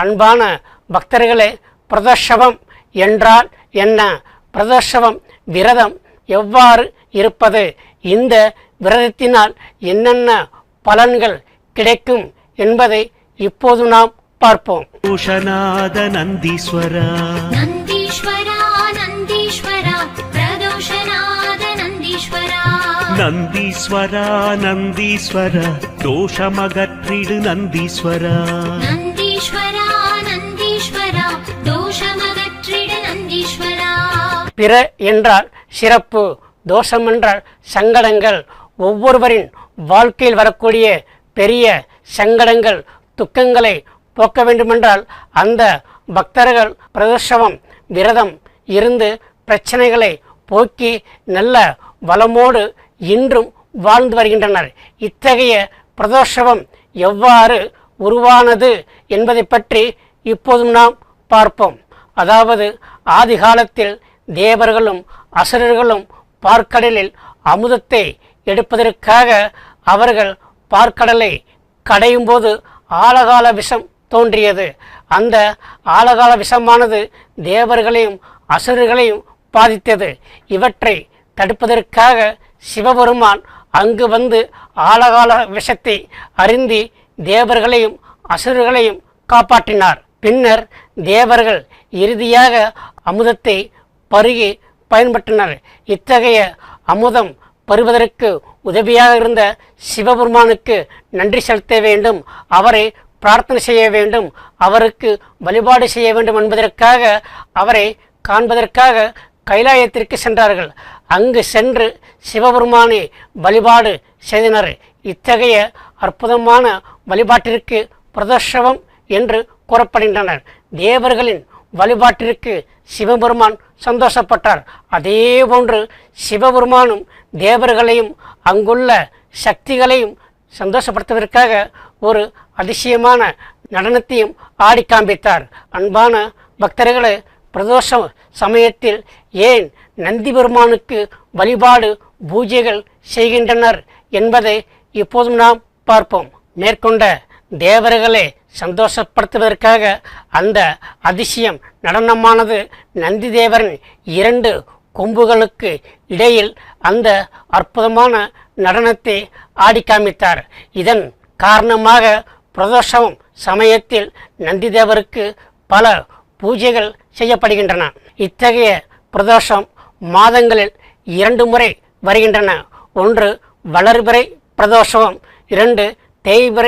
அன்பான பக்தர்களே, பிரதோஷவம் என்றால் என்ன? பிரதோஷவம் விரதம் எவ்வாறு இருப்பது? இந்த விரதத்தினால் என்னென்ன பலன்கள் கிடைக்கும் என்பதை இப்போது நாம் பார்ப்போம். நந்தீஸ்வரா நந்தீஸ்வரா நந்தீஸ்வரா பிரதோஷநாத நந்தீஸ்வரா நந்தீஸ்வரா நந்தீஸ்வரா தோஷமகற்றிடு நந்தீஸ்வரா நந்தீஸ்வரா நந்தீஸ்வரா தோஷமகற்றிடு நந்தீஸ்வரா. பிற என்றால் சிறப்பு, தோஷம் என்றால் சங்கடங்கள். ஒவ்வொருவரின் வாழ்க்கையில் வரக்கூடிய பெரிய சங்கடங்கள் துக்கங்களை போக்க வேண்டுமென்றால் அந்த பக்தர்கள் பிரதோஷவம் விரதம் இருந்து பிரச்சனைகளை போக்கி நல்ல வளமோடு இன்றும் வாழ்ந்து வருகின்றனர். இத்தகைய பிரதோஷவம் எவ்வாறு உருவானது என்பதை பற்றி இப்போதும் நாம் பார்ப்போம். அதாவது ஆதி காலத்தில் தேவர்களும் அசுரர்களும் பார்க்கடலில் அமுதத்தை எடுப்பதற்காக அவர்கள் பார்க்கடலை கடையும் போது ஆழகால விஷம் தோன்றியது. அந்த ஆழகால விஷமானது தேவர்களையும் அசுரர்களையும் பாதித்தது. இவற்றை தடுப்பதற்காக சிவபெருமான் அங்கு வந்து ஆழகால விஷத்தை அருந்தி தேவர்களையும் அசுரர்களையும் காப்பாற்றினார். பின்னர் தேவர்கள் இறுதியாக அமுதத்தை பருகி பயன்பட்டனர். இத்தகைய அமுதம் பருவதற்கு உதவியாக இருந்த சிவபெருமானுக்கு நன்றி செலுத்த வேண்டும், அவரை பிரார்த்தனை செய்ய வேண்டும், அவருக்கு வழிபாடு செய்ய வேண்டும் என்பதற்காக அவரை காண்பதற்காக கைலாயத்திற்கு சென்றார்கள். அங்கு சென்று சிவபெருமானை வழிபாடு செய்தனர். இத்தகைய அற்புதமான வழிபாட்டிற்கு பிரதோஷவம் என்று கூறப்படுகின்றனர். தேவர்களின் வழிபாட்டிற்கு சிவபெருமான் சந்தோஷப்பட்டார். அதே போன்று சிவபெருமானும் தேவர்களையும் அங்குள்ள சக்திகளையும் சந்தோஷப்படுத்துவதற்காக ஒரு அதிசயமான நடனத்தையும் ஆடி காண்பித்தார். அன்பான பக்தர்களே, பிரதோஷ சமயத்தில் ஏன் நந்தி பெருமானுக்கு வழிபாடு பூஜைகள் செய்கின்றனர் என்பதை இப்போதும் நாம் பார்ப்போம். மேற்கொண்ட தேவர்களை சந்தோஷப்படுத்துவதற்காக அந்த அதிசயம் நடனமானது நந்தி தேவரின் 2 கொம்புகளுக்கு இடையில் அந்த அற்புதமான நடனத்தை ஆடி காமித்தார். இதன் காரணமாக பிரதோஷம் சமயத்தில் நந்தி தேவருக்கு பல பூஜைகள் செய்யப்படுகின்றன. இத்தகைய பிரதோஷம் மாதங்களில் 2 முறை வருகின்றன. ஒன்று வளர்பிறை பிரதோஷம், 2 தேய்பிறை